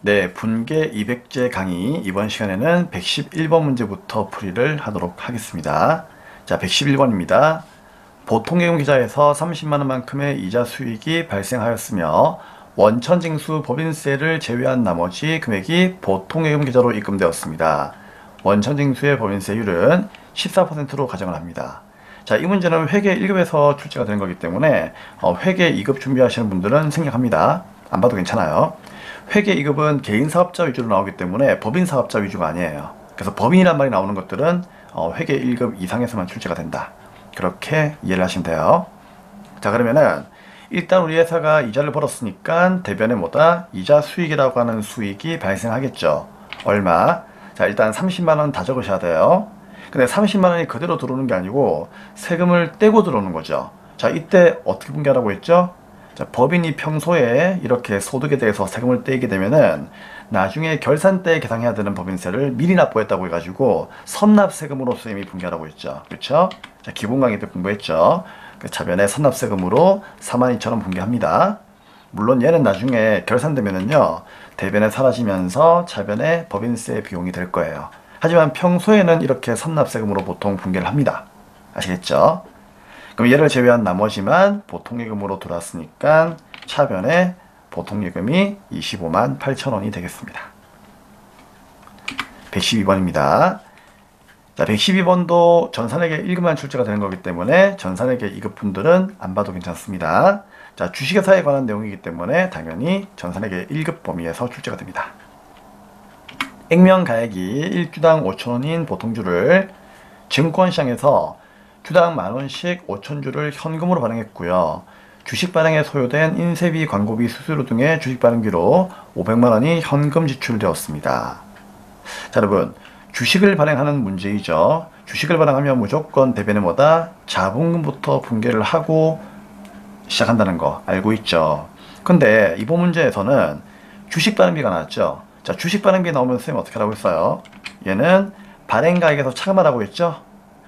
네, 분계 200제 강의 이번 시간에는 111번 문제부터 풀이를 하도록 하겠습니다. 자, 111번입니다. 보통예금 계좌에서 30만원만큼의 이자 수익이 발생하였으며 원천징수 법인세를 제외한 나머지 금액이 보통예금 계좌로 입금되었습니다. 원천징수의 법인세율은 14%로 가정을 합니다. 자, 이 문제는 회계 1급에서 출제가 되는 거기 때문에 회계 2급 준비하시는 분들은 생략합니다. 안 봐도 괜찮아요. 회계 2급은 개인사업자 위주로 나오기 때문에 법인사업자 위주가 아니에요. 그래서 법인이란 말이 나오는 것들은 회계 1급 이상에서만 출제가 된다. 그렇게 이해를 하시면 돼요. 자, 그러면은 일단 우리 회사가 이자를 벌었으니까 대변에 뭐다? 이자 수익이라고 하는 수익이 발생하겠죠. 얼마? 자, 일단 30만원 다 적으셔야 돼요. 근데 30만원이 그대로 들어오는 게 아니고 세금을 떼고 들어오는 거죠. 자, 이때 어떻게 분개하라고 했죠? 자, 법인이 평소에 이렇게 소득에 대해서 세금을 떼게 되면은 나중에 결산 때 계상해야 되는 법인세를 미리 납부했다고 해가지고 선납세금으로서 이미 분개하라고 했죠. 그렇죠? 자, 기본 강의 때 공부했죠. 그 차변에 선납세금으로 42,000원 분개합니다. 물론 얘는 나중에 결산되면은요 대변에 사라지면서 차변에 법인세 비용이 될 거예요. 하지만 평소에는 이렇게 선납세금으로 보통 분개를 합니다. 아시겠죠? 그럼 얘를 제외한 나머지만 보통예금으로 들어왔으니까 차변에 보통예금이 25만 8천원이 되겠습니다. 112번입니다. 자, 112번도 전산회계 1급만 출제가 되는 거기 때문에 전산회계 2급 분들은 안 봐도 괜찮습니다. 자, 주식회사에 관한 내용이기 때문에 당연히 전산회계 1급 범위에서 출제가 됩니다. 액면가액이 1주당 5천원인 보통주를 증권시장에서 주당 만원씩 5천주를 현금으로 발행했고요. 주식 발행에 소요된 인쇄비, 광고비, 수수료 등의 주식 발행비로 500만원이 현금 지출되었습니다. 자, 여러분, 주식을 발행하는 문제이죠. 주식을 발행하면 무조건 대변에 뭐다? 자본금부터 분개를 하고 시작한다는 거 알고 있죠. 근데 이번 문제에서는 주식 발행비가 나왔죠. 자, 주식 발행비 나오면 선생님 어떻게 하라고 했어요? 얘는 발행가액에서 차감하라고 했죠.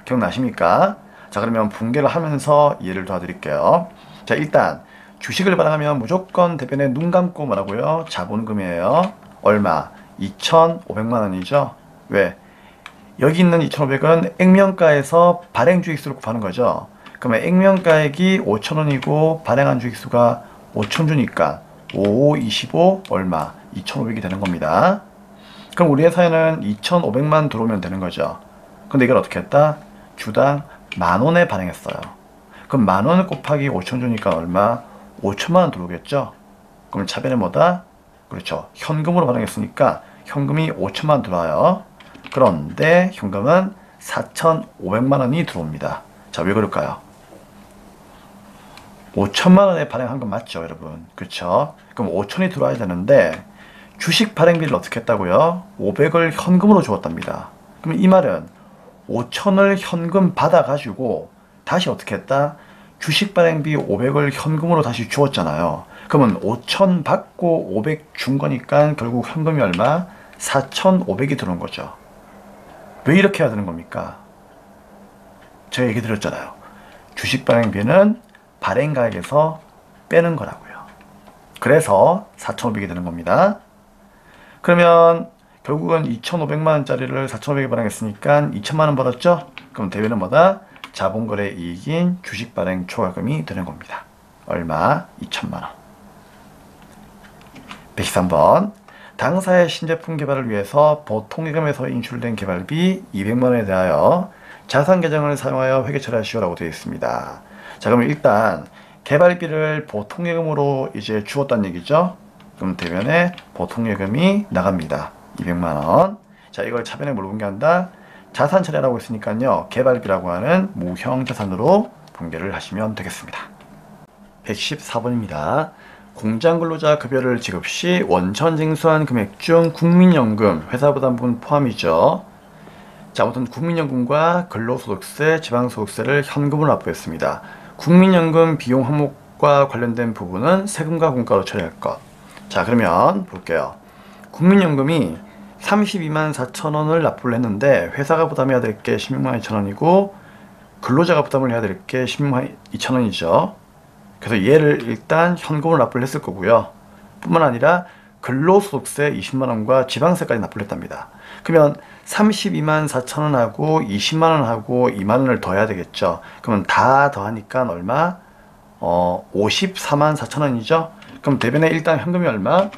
기억나십니까? 자, 그러면 분개를 하면서 이해를 도와드릴게요. 자, 일단 주식을 발행하면 무조건 대변에 눈 감고 뭐라고요? 자본금이에요. 얼마? 2,500만원이죠. 왜? 여기 있는 2,500은 액면가에서 발행 주익수를 곱하는 거죠. 그러면 액면가액이 5,000원이고 발행한 주익수가 5,000주니까 5, 25 얼마? 2,500이 되는 겁니다. 그럼 우리 회사에는 2,500만 들어오면 되는 거죠. 근데 이걸 어떻게 했다? 주당 만원에 발행했어요. 그럼 만원 곱하기 5,000주니까 얼마? 5천만원 들어오겠죠? 그럼 차변에 뭐다? 그렇죠. 현금으로 발행했으니까 현금이 5천만원 들어와요. 그런데 현금은 4,500만원이 들어옵니다. 자, 왜 그럴까요? 5천만원에 발행한 건 맞죠, 여러분? 그렇죠? 그럼 5천이 들어와야 되는데 주식 발행비를 어떻게 했다고요? 500을 현금으로 주었답니다. 그럼 이 말은 5천을 현금 받아가지고 다시 어떻게 했다? 주식 발행비 500을 현금으로 다시 주었잖아요. 그러면 5천 받고 500 준 거니까 결국 현금이 얼마? 4,500이 들어온 거죠. 왜 이렇게 해야 되는 겁니까? 제가 얘기 드렸잖아요. 주식 발행비는 발행가액에서 빼는 거라고요. 그래서 4,500이 되는 겁니다. 그러면 결국은 2,500만원짜리를 4,500에 발행했으니까 2천만원 벌었죠? 그럼 대변은 뭐다? 자본거래 이익인 주식 발행 초과금이 되는 겁니다. 얼마? 2천만원. 113번. 당사의 신제품 개발을 위해서 보통예금에서 인출된 개발비 200만원에 대하여 자산 계정을 사용하여 회계 처리하시오라고 되어 있습니다. 자, 그럼 일단 개발비를 보통예금으로 이제 주었다는 얘기죠? 그럼 대변에 보통예금이 나갑니다. 200만원. 자, 이걸 차변에 뭘로 분개한다? 자산 처리라고 했으니까요. 개발비라고 하는 무형자산으로 분개를 하시면 되겠습니다. 114번입니다. 공장근로자 급여를 지급 시 원천징수한 금액 중 국민연금, 회사부담분 포함이죠. 자, 아무튼 국민연금과 근로소득세, 지방소득세를 현금으로 납부했습니다. 국민연금 비용 항목과 관련된 부분은 세금과 공과로 처리할 것. 자, 그러면 볼게요. 국민연금이 32만 4천원을 납부를 했는데 회사가 부담해야 될 게 16만 2천원이고 근로자가 부담을 해야 될 게 16만 2천원이죠. 그래서 얘를 일단 현금으로 납부를 했을 거고요. 뿐만 아니라 근로소득세 20만원과 지방세까지 납부를 했답니다. 그러면 32만 4천원하고 20만원하고 2만원을 더해야 되겠죠. 그러면 다 더하니까 얼마? 54만 4천원이죠. 그럼 대변에 일단 현금이 얼마?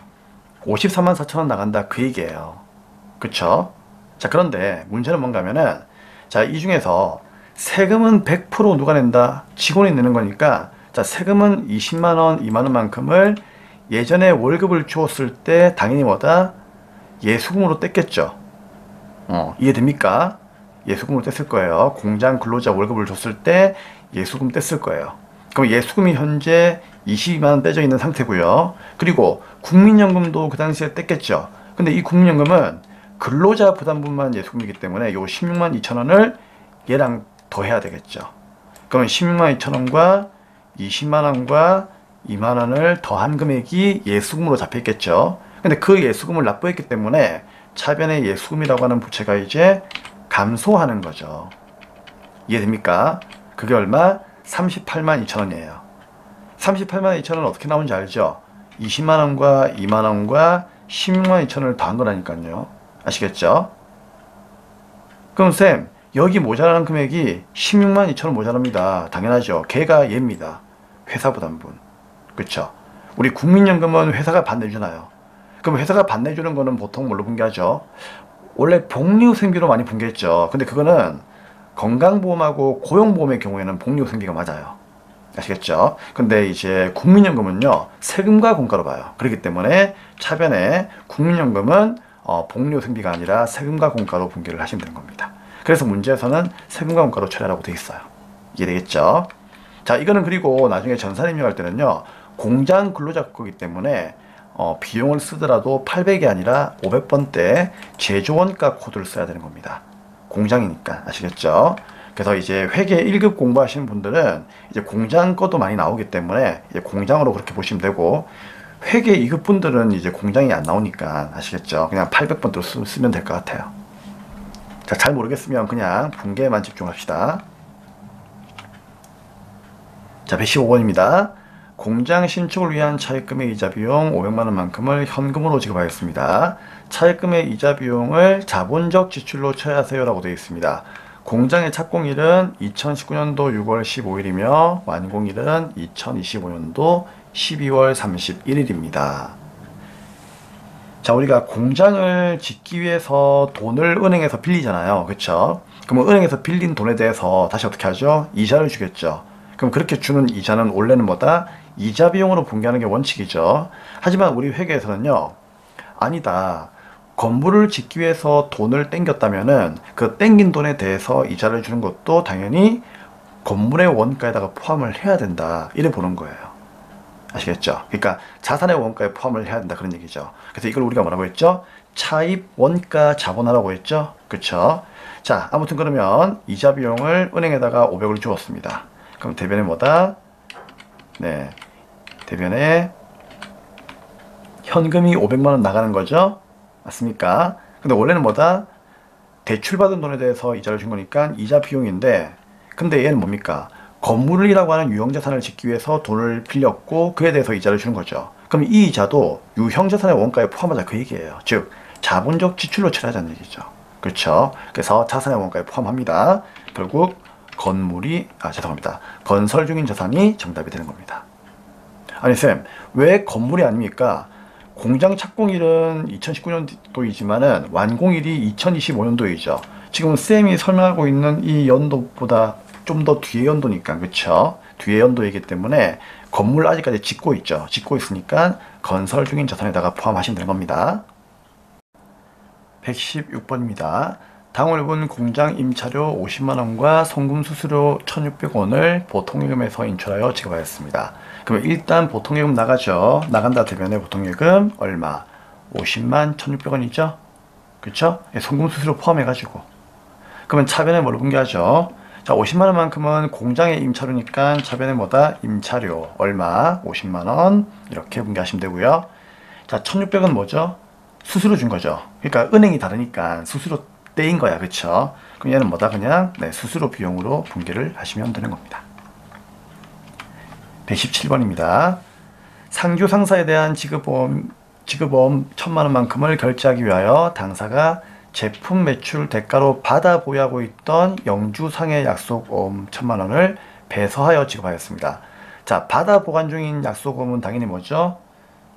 54만 4천원 나간다, 그 얘기예요. 그쵸? 자, 그런데 문제는 뭔가 하면은, 자, 이 중에서 세금은 100% 누가 낸다? 직원이 내는 거니까, 자, 세금은 20만원, 2만원만큼을 예전에 월급을 주었을 때 당연히 뭐다? 예수금으로 뗐겠죠. 이해됩니까? 예수금으로 뗐을 거예요. 공장 근로자 월급을 줬을 때 예수금 뗐을 거예요. 그럼 예수금이 현재 22만원 떼져 있는 상태고요. 그리고 국민연금도 그 당시에 뗐겠죠. 근데 이 국민연금은 근로자 부담분만 예수금이기 때문에 요 16만 2천원을 얘랑 더해야 되겠죠. 그러면 16만 2천원과 20만원과 2만원을 더한 금액이 예수금으로 잡혀있겠죠. 근데 그 예수금을 납부했기 때문에 차변의 예수금이라고 하는 부채가 이제 감소하는 거죠. 이해됩니까? 그게 얼마? 38만 2천원이에요. 38만 2천원 어떻게 나오는지 알죠? 20만원과 2만원과 16만 2천원을 더한 거라니까요. 아시겠죠? 그럼 쌤, 여기 모자라는 금액이 16만 2천원 모자랍니다. 당연하죠. 걔가 얘입니다. 회사 부담분. 그쵸? 우리 국민연금은 회사가 반내주나요? 그럼 회사가 반내주는 거는 보통 뭘로 분개하죠? 원래 복리후생비로 많이 분개했죠. 근데 그거는 건강보험하고 고용보험의 경우에는 복리후생비가 맞아요. 아시겠죠? 근데 이제 국민연금은요, 세금과 공과로 봐요. 그렇기 때문에 차변에 국민연금은 복리후생비가 아니라 세금과 공과로 분개를 하시면 되는 겁니다. 그래서 문제에서는 세금과 공과로 처리하라고 되어 있어요. 이해되겠죠? 자, 이거는 그리고 나중에 전산 입력할 때는요, 공장 근로자 거기 때문에 비용을 쓰더라도 800이 아니라 500번대 제조원가 코드를 써야 되는 겁니다. 공장이니까. 아시겠죠? 그래서 이제 회계 1급 공부하시는 분들은 이제 공장 것도 많이 나오기 때문에 이제 공장으로 그렇게 보시면 되고, 회계 2급 분들은 이제 공장이 안 나오니까 아시겠죠? 그냥 800번대로 쓰면 될 것 같아요. 자, 잘 모르겠으면 그냥 분계만 집중합시다. 자, 115번입니다. 공장 신축을 위한 차입금의 이자 비용 500만원만큼을 현금으로 지급하겠습니다. 차입금의 이자 비용을 자본적 지출로 처리하세요 라고 되어 있습니다. 공장의 착공일은 2019년도 6월 15일이며 완공일은 2025년도 12월 31일입니다. 자, 우리가 공장을 짓기 위해서 돈을 은행에서 빌리잖아요. 그쵸? 그러면 은행에서 빌린 돈에 대해서 다시 어떻게 하죠? 이자를 주겠죠. 그럼 그렇게 주는 이자는 원래는 뭐다? 이자 비용으로 분개하는 게 원칙이죠. 하지만 우리 회계에서는요, 아니다. 건물을 짓기 위해서 돈을 땡겼다면은 그 땡긴 돈에 대해서 이자를 주는 것도 당연히 건물의 원가에다가 포함을 해야 된다. 이래 보는 거예요. 아시겠죠? 그러니까 자산의 원가에 포함을 해야 된다, 그런 얘기죠. 그래서 이걸 우리가 뭐라고 했죠? 차입 원가 자본화라고 했죠? 그쵸? 자, 아무튼 그러면 이자 비용을 은행에다가 500을 주었습니다. 그럼 대변에 뭐다? 네, 대변에 현금이 500만원 나가는 거죠? 맞습니까? 근데 원래는 뭐다? 대출받은 돈에 대해서 이자를 준 거니까 이자 비용인데, 근데 얘는 뭡니까? 건물이라고 하는 유형자산을 짓기 위해서 돈을 빌렸고 그에 대해서 이자를 주는 거죠. 그럼 이 이자도 유형자산의 원가에 포함하자, 그 얘기예요. 즉 자본적 지출로 처리하자는 얘기죠. 그렇죠? 그래서 자산의 원가에 포함합니다. 결국 건설 중인 자산이 정답이 되는 겁니다. 아니 쌤, 왜 건물이 아닙니까? 공장 착공일은 2019년도이지만은 완공일이 2025년도이죠. 지금 쌤이 설명하고 있는 이 연도보다 좀 더 뒤에 연도니까, 그쵸? 뒤에 연도이기 때문에 건물 아직까지 짓고 있죠. 짓고 있으니까 건설 중인 자산에다가 포함하시면 되는 겁니다. 116번입니다. 당월분 공장 임차료 50만원과 송금 수수료 1600원을 보통예금에서 인출하여 지급하였습니다. 그럼 일단 보통예금 나가죠. 나간다 대변에 보통예금 얼마? 50만 1600원이죠? 그쵸? 송금 수수료 포함해가지고. 그러면 차변에 뭘로 분개하죠? 자, 50만원만큼은 공장의 임차료니까 차변에 뭐다? 임차료 얼마? 50만원 이렇게 분개하시면 되고요. 자, 1600원 뭐죠? 수수료 준 거죠. 그러니까 은행이 다르니까 수수료 떼인 거야. 그쵸? 그럼 얘는 뭐다? 그냥 수수료 비용으로 분개를 하시면 되는 겁니다. 117번입니다. 상주 상사에 대한 지급보험 지급보험 1,000만원만큼을 결제하기 위하여 당사가 제품 매출 대가로 받아 보유하고 있던 영주상해 약속보험 1,000만원을 배서하여 지급하였습니다. 자, 받아 보관 중인 약속보험은 당연히 뭐죠?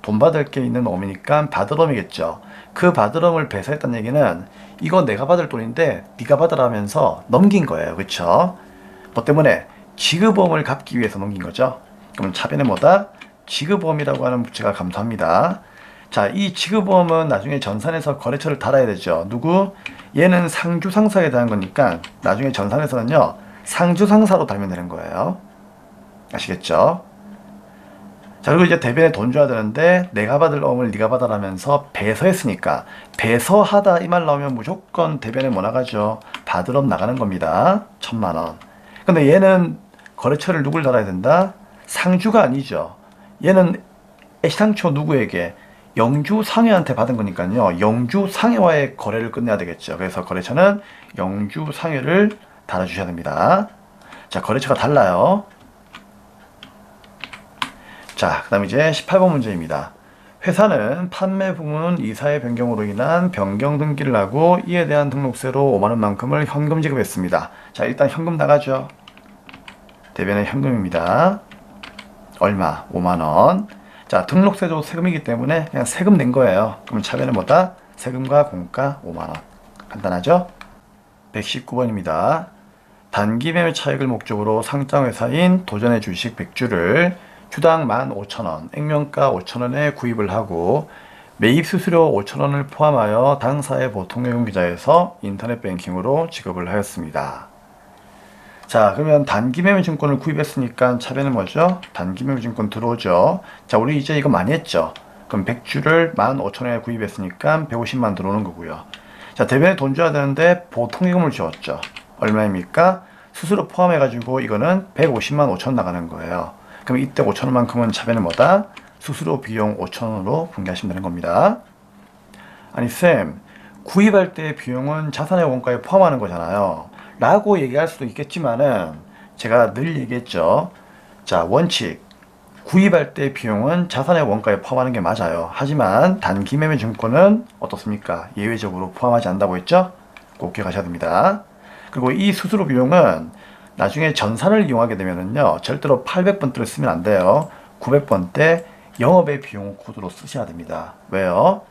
돈 받을 게 있는 놈이니까 받으럼이겠죠. 그 받으럼을 배서했다는 얘기는 이거 내가 받을 돈인데 네가 받으라면서 넘긴 거예요. 그쵸? 뭐 때문에 지급보험을 갚기 위해서 넘긴 거죠. 그럼 차변에 뭐다? 지급보험이라고 하는 부채가 감소합니다. 자, 이 지급보험은 나중에 전산에서 거래처를 달아야 되죠. 누구? 얘는 상주상사에 대한 거니까 나중에 전산에서는요, 상주상사로 달면 되는 거예요. 아시겠죠? 자, 그리고 이제 대변에 돈 줘야 되는데 내가 받을 어음을 네가 받아라면서 배서했으니까 배서하다 이 말 나오면 무조건 대변에 뭐 나가죠? 받으럼 나가는 겁니다. 1,000만원. 근데 얘는 거래처를 누굴 달아야 된다? 상주가 아니죠. 얘는 애시당초 누구에게? 영주상해한테 받은 거니까요. 영주상해와의 거래를 끝내야 되겠죠. 그래서 거래처는 영주상해를 달아주셔야 됩니다. 자, 거래처가 달라요. 자, 그 다음 이제 18번 문제입니다. 회사는 판매 부문 이사의 변경으로 인한 변경 등기를 하고 이에 대한 등록세로 5만원만큼을 현금 지급했습니다. 자, 일단 현금 나가죠. 대변의 현금입니다. 얼마? 5만원. 자, 등록세도 세금이기 때문에 그냥 세금 낸 거예요. 그럼 차변은 뭐다? 세금과 공가 5만원. 간단하죠? 119번입니다. 단기 매매 차익을 목적으로 상장회사인 도전의 주식 100주를 주당 15,000원, 액면가 5,000원에 구입을 하고 매입 수수료 5,000원을 포함하여 당사의 보통예금 계좌에서 인터넷 뱅킹으로 지급을 하였습니다. 자, 그러면 단기 매매 증권을 구입했으니까 차변은 뭐죠? 단기 매매 증권 들어오죠. 자, 우리 이제 이거 많이 했죠. 그럼 100주를 15,000원에 구입했으니까 150만 들어오는 거고요. 자, 대변에 돈 줘야 되는데 보통예금을 주었죠. 얼마입니까? 수수료 포함해가지고 이거는 150만 5천 나가는 거예요. 그럼 이때 5,000원만큼은 차변에 뭐다? 수수료 비용 5,000원으로 분개하시면 되는 겁니다. 아니 쌤, 구입할 때 비용은 자산의 원가에 포함하는 거잖아요 라고 얘기할 수도 있겠지만은 제가 늘 얘기했죠. 자, 원칙 구입할 때 비용은 자산의 원가에 포함하는 게 맞아요. 하지만 단기 매매 증권은 어떻습니까? 예외적으로 포함하지 않는다고 했죠? 꼭 기억하셔야 됩니다. 그리고 이 수수료 비용은 나중에 전산을 이용하게 되면은요, 절대로 800번대를 쓰면 안 돼요. 900번대 영업의 비용 코드로 쓰셔야 됩니다. 왜요?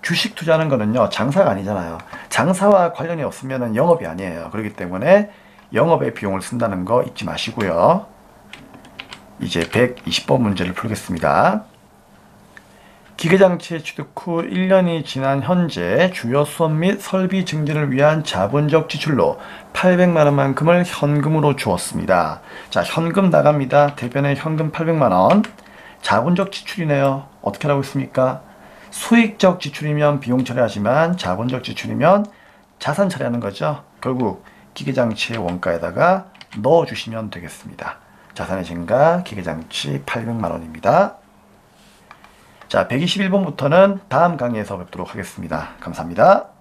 주식 투자하는 거는요, 장사가 아니잖아요. 장사와 관련이 없으면 영업이 아니에요. 그렇기 때문에 영업의 비용을 쓴다는 거 잊지 마시고요. 이제 120번 문제를 풀겠습니다. 기계장치 취득 후 1년이 지난 현재 주요 수업 및 설비 증진을 위한 자본적 지출로 800만원만큼을 현금으로 주었습니다. 자, 현금 나갑니다. 대변에 현금 800만원. 자본적 지출이네요. 어떻게 하라고 했습니까? 수익적 지출이면 비용 처리하지만 자본적 지출이면 자산 처리하는 거죠. 결국 기계장치의 원가에다가 넣어주시면 되겠습니다. 자산의 증가 기계장치 800만원입니다. 자, 121번부터는 다음 강의에서 뵙도록 하겠습니다. 감사합니다.